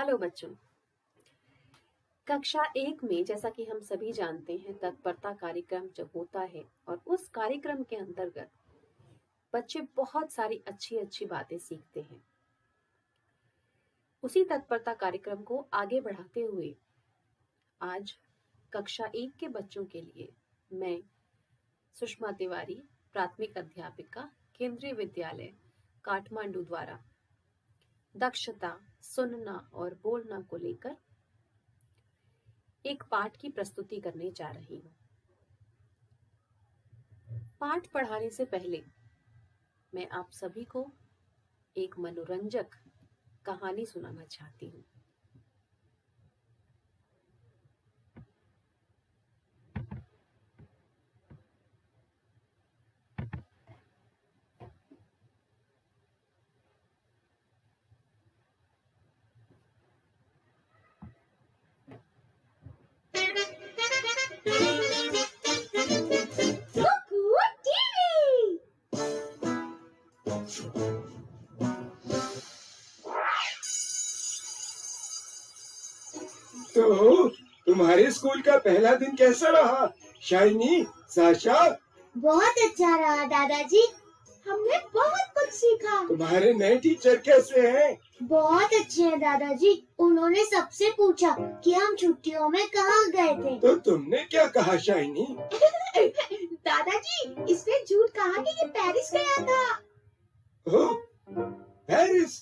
Hello बच्चों। कक्षा एक में जैसा कि हम सभी जानते हैं तत्परता कार्यक्रम जब होता है और उस कार्यक्रम के अंतर्गत बच्चे बहुत सारी अच्छी अच्छी बातें सीखते हैं। उसी तत्परता कार्यक्रम को आगे बढ़ाते हुए आज कक्षा एक के बच्चों के लिए मैं सुषमा तिवारी, प्राथमिक अध्यापिका, केंद्रीय विद्यालय काठमांडू द्वारा दक्षता, सुनना और बोलना को लेकर एक पाठ की प्रस्तुति करने जा रही हूँ। पाठ पढ़ाने से पहले मैं आप सभी को एक मनोरंजक कहानी सुनाना चाहती हूँ। तो तुम्हारे स्कूल का पहला दिन कैसा रहा, शाइनी, साशा? बहुत अच्छा रहा दादाजी। हमने बहुत कुछ सीखा। तुम्हारे नए टीचर कैसे हैं? बहुत अच्छे हैं दादाजी। उन्होंने सबसे पूछा कि हम छुट्टियों में कहाँ गए थे। तो तुमने क्या कहा, शाइनी? दादाजी, इसने झूठ कहा कि ये पेरिस गया था। ओह, पेरिस?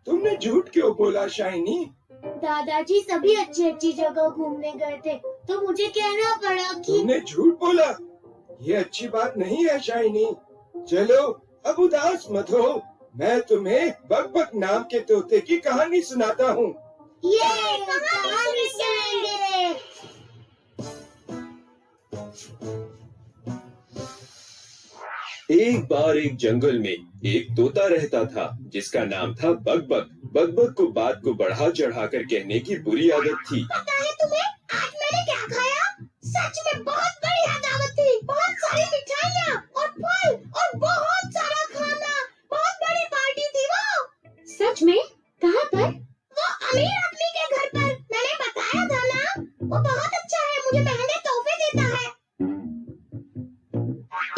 तुमने झूठ क्यों बोला, शाइनी? दादाजी सभी अच्छी जगह घूमने गए थे, तो मुझे कहना पड़ा कि तुमने झूठ बोला। ये अच्छी बात नहीं है, शाइनी। चलो अब उदास मत हो। मैं तुम्हें बक-बक नाम के तोते की कहानी सुनाता हूँ। ये कहानी सुनेंगे। एक बार एक जंगल में एक तोता रहता था जिसका नाम था बक-बक। बक-बक को बात को बढ़ा चढ़ा कर कहने की बुरी आदत थी। पता है तुम्हें आज मैंने क्या खाया? सच में बहुत बढ़िया दावत थी। बहुत सारी मिठाइयाँ और फल और बहुत सारा खाना। बहुत बड़ी पार्टी थी वो। सच में? कहाँ पर? वो अमीर आदमी के घर पर। मैंने बताया था ना, वो बहुत अच्छा है, मुझे महंगे तोहफे देता है।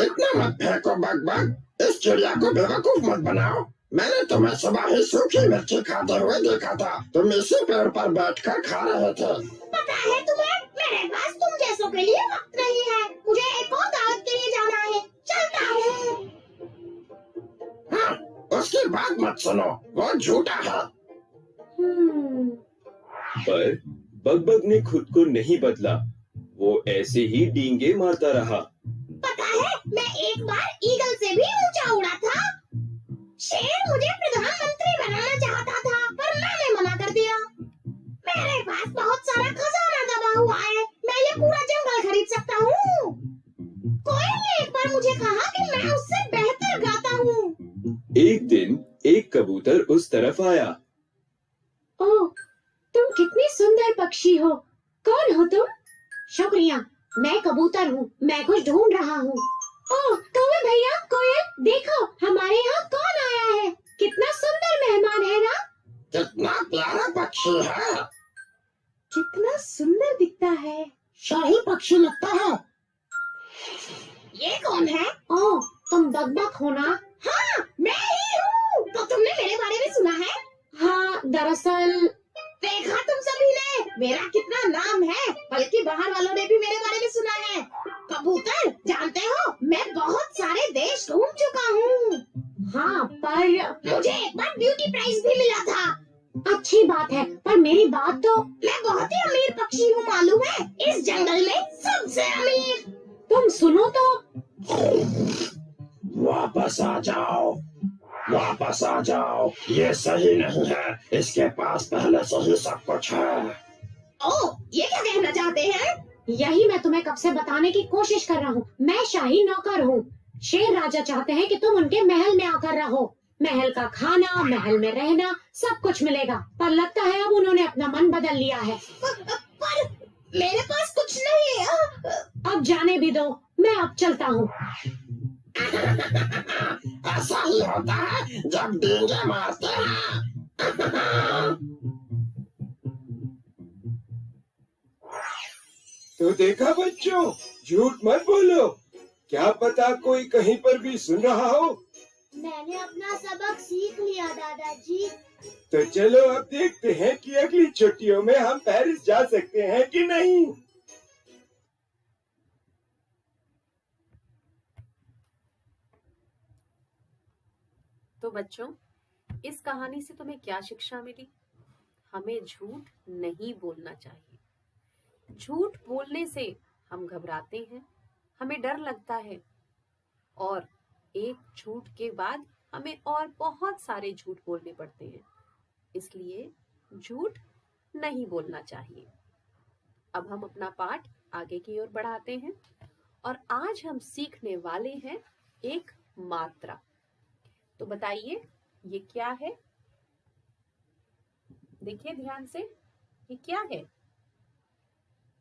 इतना मत फेंको बक-बक। इस चिड़िया को बेवकूफ मत बनाओ। मैंने तुम्हें सुबह ही सूखी मिर्ची खाते हुए देखा था। तुम इसी पेड़ पर बैठकर खा रहे थे। पता है तुम्हें, मेरे पास तुम जैसों के लिए वक्त नहीं है। मुझे एक और दावत के लिए जाना है। चलता हूँ। हाँ, उसकी बात मत सुनो, वो झूठा है। पर बक-बक ने खुद को नहीं बदला। वो ऐसे ही डींगे मारता रहा। पता है, मैं एक बार ईगल से भी ऊंचा उड़ा था। शेर मुझे प्रधानमंत्री बनाना चाहता था, पर मैंने मना कर दिया। मेरे पास बहुत सारा खजाना दबा हुआ है। मैं ये पूरा जंगल खरीद सकता हूँ। कोयल ने एक बार मुझे कहा कि मैं उससे बेहतर गाता हूँ। एक दिन एक कबूतर उस तरफ आया। ओह, तुम कितनी सुंदर पक्षी हो। कौन हो तुम? शुक्रिया, मैं कबूतर हूँ। मैं कुछ ढूंढ रहा हूँ। ओह, कौवे भैया, कोयल, देखो हमारे यहाँ कौन आया है। कितना सुंदर मेहमान है ना? कितना प्यारा पक्षी है। कितना सुंदर दिखता है। शाही पक्षी लगता है। ये कौन है? ओह, तुम बक-बक हो ना? हाँ, मैं ही हूँ। तो तुमने मेरे बारे में सुना है? हाँ, दरअसल देखा तुम सभी ने मेरा कितना नाम है, बल्कि बाहर वालों ने भी मेरे बारे में सुना है। कबूतर, जानते हो मैं बहुत सारे देश घूम चुका हूँ। हाँ, पर मुझे एक बार ब्यूटी प्राइज भी मिला था। अच्छी बात है, पर मेरी बात तो, मैं बहुत ही अमीर पक्षी हूँ मालूम है। इस जंगल में सबसे अमीर। तुम सुनो तो। वापस आ जाओ, वापस आ जाओ। ये सही नहीं है। इसके पास पहले से ही सब कुछ है। ओह, ये क्या कहना चाहते हैं? यही मैं तुम्हें कब से बताने की कोशिश कर रहा हूँ। मैं शाही नौकर हूँ। शेर राजा चाहते हैं कि तुम उनके महल में आकर रहो। महल का खाना, महल में रहना, सब कुछ मिलेगा। पर लगता है अब उन्होंने अपना मन बदल लिया है। पर मेरे पास कुछ नहीं है। अब जाने भी दो, मैं अब चलता हूँ। ऐसा ही होता है जब डींगे मारते हैं। तो देखा बच्चों, झूठ मत बोलो। क्या पता कोई कहीं पर भी सुन रहा हो। मैंने अपना सबक सीख लिया दादाजी। तो चलो अब देखते हैं कि अगली छुट्टियों में हम पेरिस जा सकते हैं कि नहीं। तो बच्चों, इस कहानी से तुम्हें क्या शिक्षा मिली? हमें झूठ नहीं बोलना चाहिए। झूठ बोलने से हम घबराते हैं, हमें डर लगता है, और एक झूठ के बाद हमें और बहुत सारे झूठ बोलने पड़ते हैं। इसलिए झूठ नहीं बोलना चाहिए। अब हम अपना पाठ आगे की ओर बढ़ाते हैं और आज हम सीखने वाले हैं एक मात्रा। तो बताइए ये क्या है? देखिए ध्यान से, ये क्या है?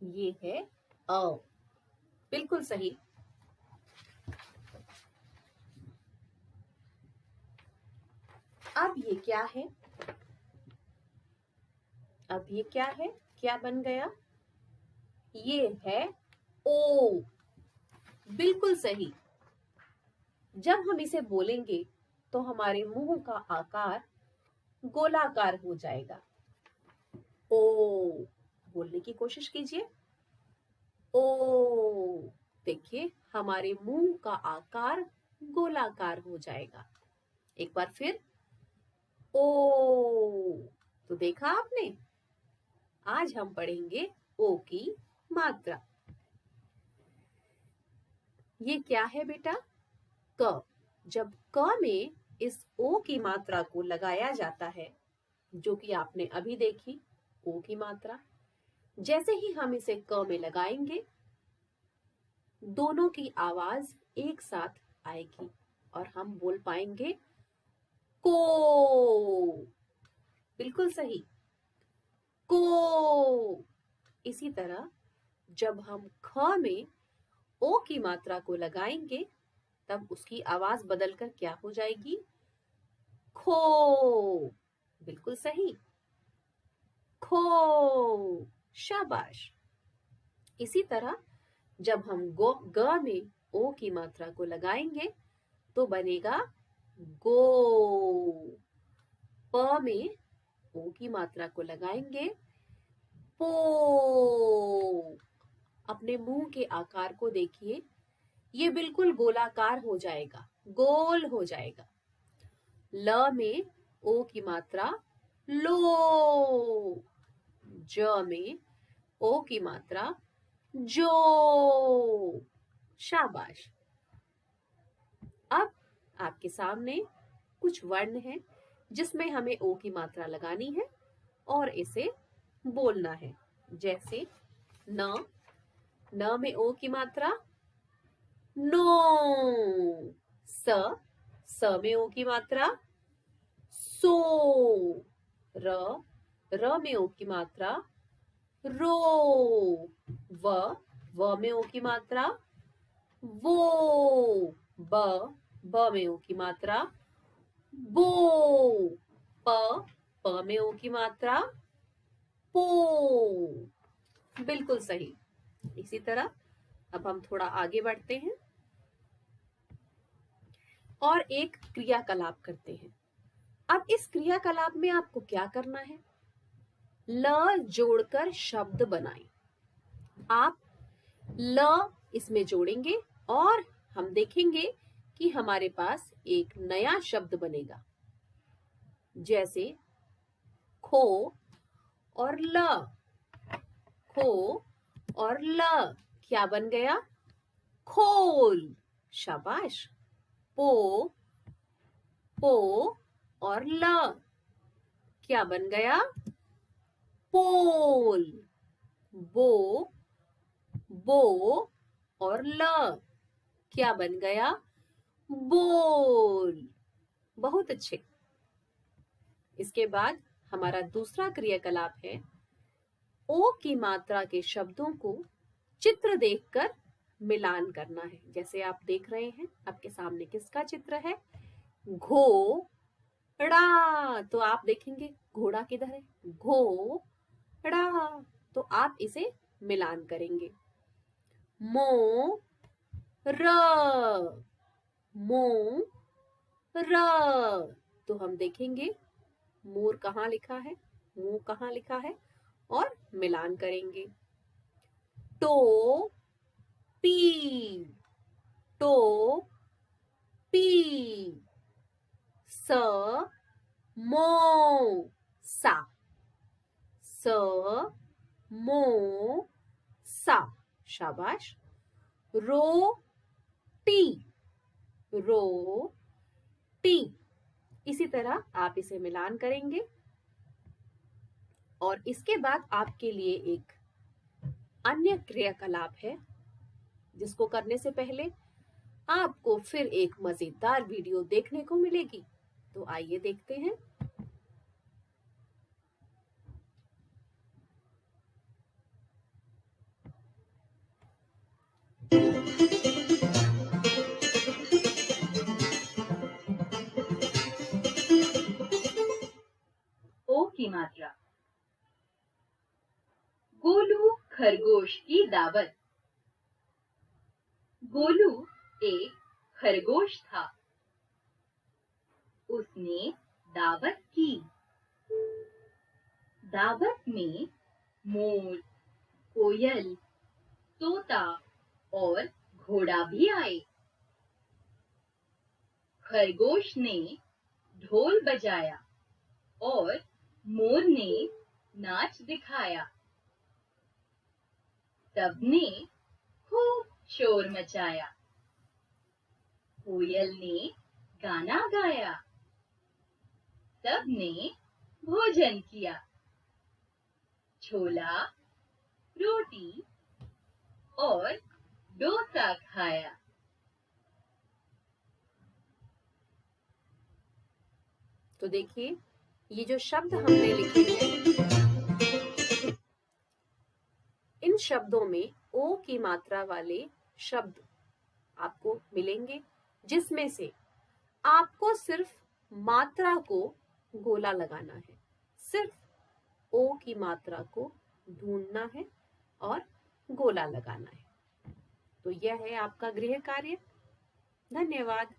ये है अ। बिल्कुल सही। अब ये क्या है? अब ये क्या है? क्या बन गया? ये है ओ। बिल्कुल सही। जब हम इसे बोलेंगे तो हमारे मुंह का आकार गोलाकार हो जाएगा। ओ बोलने की कोशिश कीजिए। ओ, देखिए हमारे मुंह का आकार गोलाकार हो जाएगा। एक बार फिर ओ। तो देखा आपने? आज हम पढ़ेंगे ओ की मात्रा। ये क्या है बेटा? क। जब क में इस ओ की मात्रा को लगाया जाता है, जो कि आपने अभी देखी ओ की मात्रा, जैसे ही हम इसे क में लगाएंगे, दोनों की आवाज एक साथ आएगी और हम बोल पाएंगे को। बिल्कुल सही, को। इसी तरह जब हम ख में ओ की मात्रा को लगाएंगे, तब उसकी आवाज बदलकर क्या हो जाएगी? खो। बिल्कुल सही, खो। शाबाश। इसी तरह जब हम ग में ओ की मात्रा को लगाएंगे तो बनेगा गो। प में ओ की मात्रा को लगाएंगे पो। अपने मुंह के आकार को देखिए, ये बिल्कुल गोलाकार हो जाएगा, गोल हो जाएगा। ल में ओ की मात्रा लो। ज में ओ की मात्रा जो। शाबाश। अब आपके सामने कुछ वर्ण हैं जिसमें हमें ओ की मात्रा लगानी है और इसे बोलना है। जैसे न। न में ओ की मात्रा नो। स। स में ओ की मात्रा सो। र। र में ओ की मात्रा रो। व। व में ओ की मात्रा वो। ब। ब में ओ की मात्रा बो। प। प में ओ की मात्रा पो। बिल्कुल सही। इसी तरह अब हम थोड़ा आगे बढ़ते हैं और एक क्रियाकलाप करते हैं। अब इस क्रियाकलाप में आपको क्या करना है? ल जोड़कर शब्द बनाएं। आप ल इसमें जोड़ेंगे और हम देखेंगे कि हमारे पास एक नया शब्द बनेगा। जैसे खो और ल। खो और ल क्या बन गया? खोल। शाबाश। पो। पो और ल क्या बन गया? पोल। बो। बो और ल क्या बन गया? बोल। बहुत अच्छे। इसके बाद हमारा दूसरा क्रियाकलाप है ओ की मात्रा के शब्दों को चित्र देखकर मिलान करना है। जैसे आप देख रहे हैं, आपके सामने किसका चित्र है? घोड़ा। तो आप देखेंगे घोड़ा किधर है? घोड़ा। तो आप इसे मिलान करेंगे। मो र मो र। तो हम देखेंगे मोर कहाँ लिखा है, मुंह कहाँ लिखा है और मिलान करेंगे। टो पी टो पी। स मो सा स मो सा। शाबाश। रो टी रो टी। इसी तरह आप इसे मिलान करेंगे और इसके बाद आपके लिए एक अन्य क्रियाकलाप है जिसको करने से पहले आपको फिर एक मजेदार वीडियो देखने को मिलेगी। तो आइए देखते हैं। ओ की मात्रा। गोलू खरगोश की दावत। गोलू एक खरगोश था। उसने दावत की। दावत में मोर, कोयल, तोता और घोड़ा भी आए। खरगोश ने ढोल बजाया और मोर ने नाच दिखाया। सबने खूब शोर मचाया। कोयल ने गाना गाया। सबने भोजन किया। छोला, रोटी और डोसा खाया। तो देखिए ये जो शब्द हमने लिखे हैं, इन शब्दों में ओ की मात्रा वाले शब्द आपको मिलेंगे, जिसमें से आपको सिर्फ मात्रा को गोला लगाना है। सिर्फ ओ की मात्रा को ढूंढना है और गोला लगाना है। तो यह है आपका गृह कार्य। धन्यवाद।